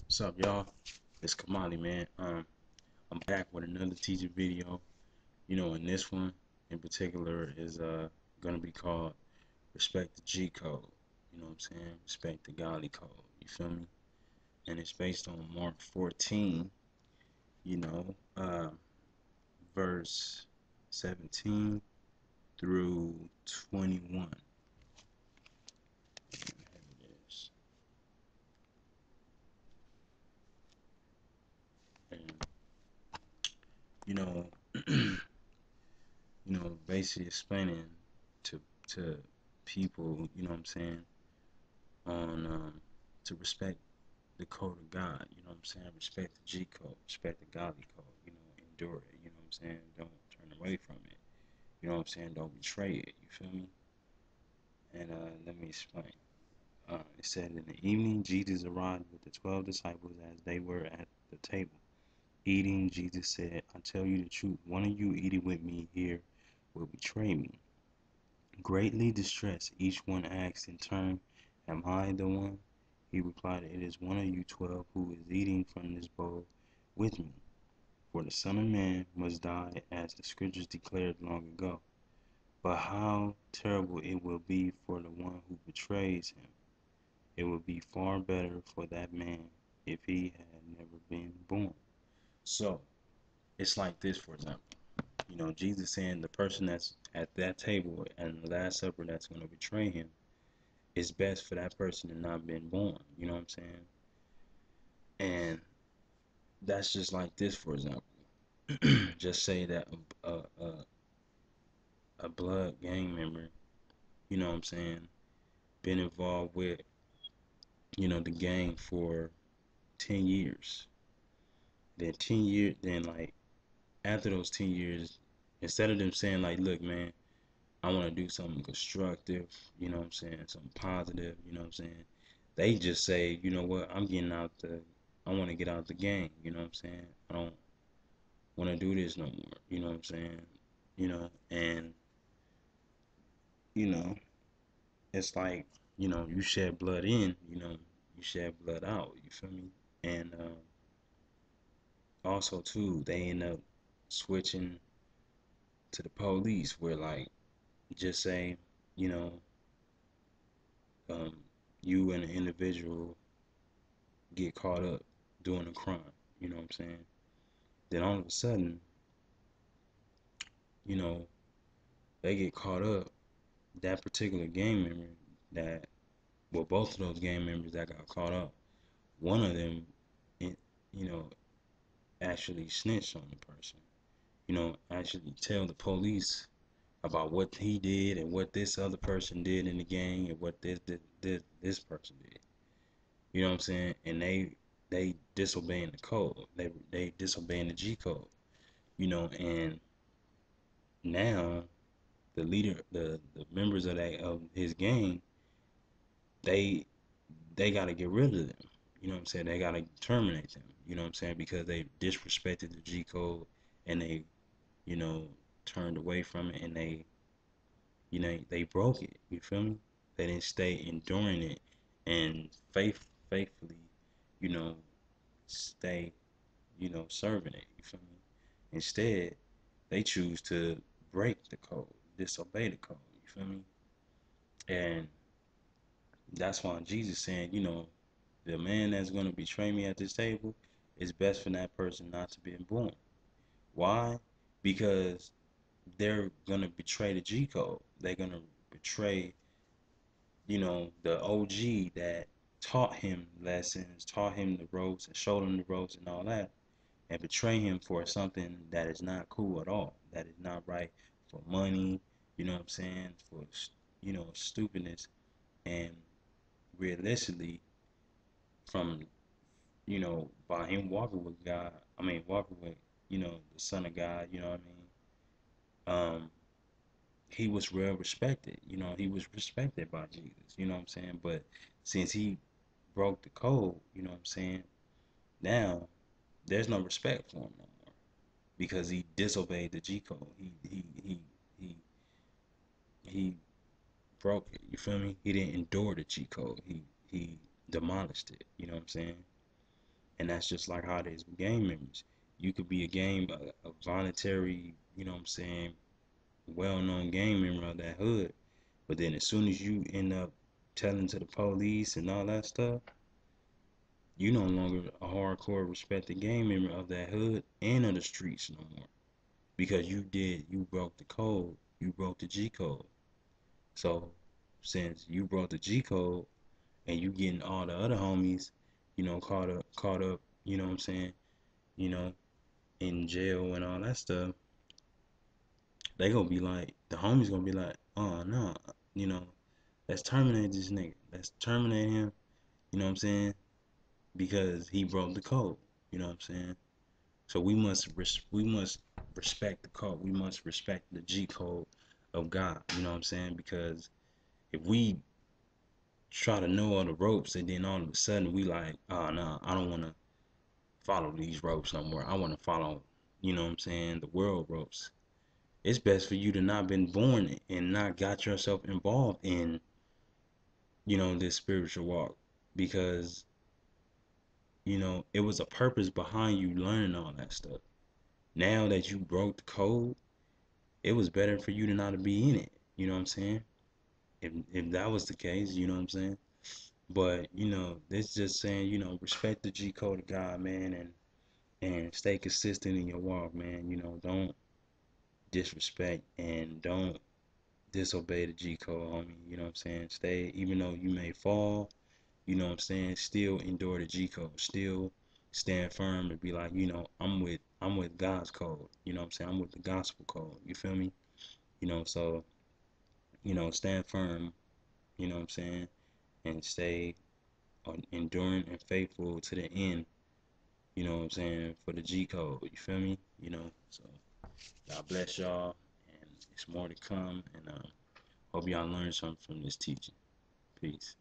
What's up, y'all? It's Kamali, man. I'm back with another teacher video. And this one in particular is gonna be called Respect the G Code. You know what I'm saying? Respect the Godly Code. You feel me? And it's based on Mark 14. You know, uh, verse 17 through 21. Here it is. And you know, basically explaining to to people. You know what I'm saying? On to respect the code of God, you know what I'm saying? Respect the G code, respect the godly code, endure it, you know what I'm saying? Don't turn away from it. You know what I'm saying? Don't betray it, you feel me? And let me explain. It said in the evening Jesus arrived with the 12 disciples as they were at the table. Eating, Jesus said, I tell you the truth, one of you eating with me here will betray me. Greatly distressed, each one asked in turn, Am I the one? He replied, It is one of you 12 who is eating from this bowl with me. For the Son of Man must die, as the Scriptures declared long ago. But how terrible it will be for the one who betrays him. It would be far better for that man if he had never been born. So, it's like this, for example. Jesus saying the person that's at that table and the Last Supper that's going to betray him, it's best for that person to not been born. You know what I'm saying? And that's just like this, for example. Just say that a blood gang member, you know what I'm saying, been involved with, the gang for 10 years. Then 10 years, then like after those 10 years, instead of them saying like, look, man, I want to do something constructive, you know what I'm saying, something positive, you know what I'm saying, they just say, you know what, I want to get out the gang, you know what I'm saying, I don't want to do this no more, you know what I'm saying, and, you know, it's like, you shed blood in, you shed blood out, you feel me? And also, too, they end up switching to the police where, like, just say, you know, um, you and an individual get caught up doing a crime, you know what I'm saying? Then all of a sudden, you know, they get caught up, that particular gang member that, well, both of those gang members that got caught up, one of them, you know, actually snitch on the person, actually tell the police about what he did and what this other person did in the gang and what this person did. You know what I'm saying? And they disobeying the code. They disobeying the G code. And now the leader, the members of his gang, they they gotta get rid of them. You know what I'm saying? They gotta terminate them. You know what I'm saying? Because they disrespected the G code and they, you know, turned away from it and they broke it. You feel me? They didn't stay enduring it and faithfully, you know, stay, serving it. You feel me? Instead, they choose to break the code, disobey the code. You feel me? And that's why Jesus saying, the man that's gonna betray me at this table, it's best for that person not to be born. Why? Because they're gonna betray the G code. They're gonna betray, the OG that taught him lessons, taught him the ropes, and showed him the ropes and all that, and betray him for something that is not cool at all, that is not right, for money, you know what I'm saying, for, stupidness, and realistically, from, by him walking with God, I mean, walking with, the Son of God, you know what I mean, he was well respected. He was respected by Jesus. You know what I'm saying? But since he broke the code, you know what I'm saying? Now there's no respect for him no more because he disobeyed the G code. He he broke it. You feel me? He didn't endure the G code. He demolished it. You know what I'm saying? And that's just like how it is with gang members. You could be a voluntary, you know what I'm saying, well-known gang member of that hood, but then as soon as you end up telling to the police and all that stuff, you no longer a hardcore respected gang member of that hood and of the streets no more. Because you broke the code, you broke the G code. So since you broke the G code and you getting all the other homies, caught up, you know what I'm saying, you know, in jail and all that stuff, they gonna be like, the homies gonna be like, oh no, you know, let's terminate this nigga. Let's terminate him, you know what I'm saying? Because he broke the code, you know what I'm saying? So we must respect the code. We must respect the G code of God, you know what I'm saying? Because if we try to know all the ropes and then all of a sudden we like, oh no, I don't wanna follow these ropes no more. I wanna follow, you know what I'm saying, the world ropes. It's best for you to not been born and not got yourself involved in, this spiritual walk because, it was a purpose behind you learning all that stuff. Now that you broke the code, it was better for you to not be in it. You know what I'm saying? If that was the case, you know what I'm saying? But, it's just saying, respect the G code of God, man, and stay consistent in your walk, man. Don't disrespect and don't disobey the G code, homie. You know what I'm saying? Stay, even though you may fall, you know what I'm saying? Still endure the G code. Still stand firm and be like, I'm with God's code. You know what I'm saying? I'm with the gospel code. You feel me? So, stand firm, you know what I'm saying? And stay enduring and faithful to the end, you know what I'm saying, for the G code. You feel me? So God bless y'all, and it's more to come. And hope y'all learned something from this teaching. Peace.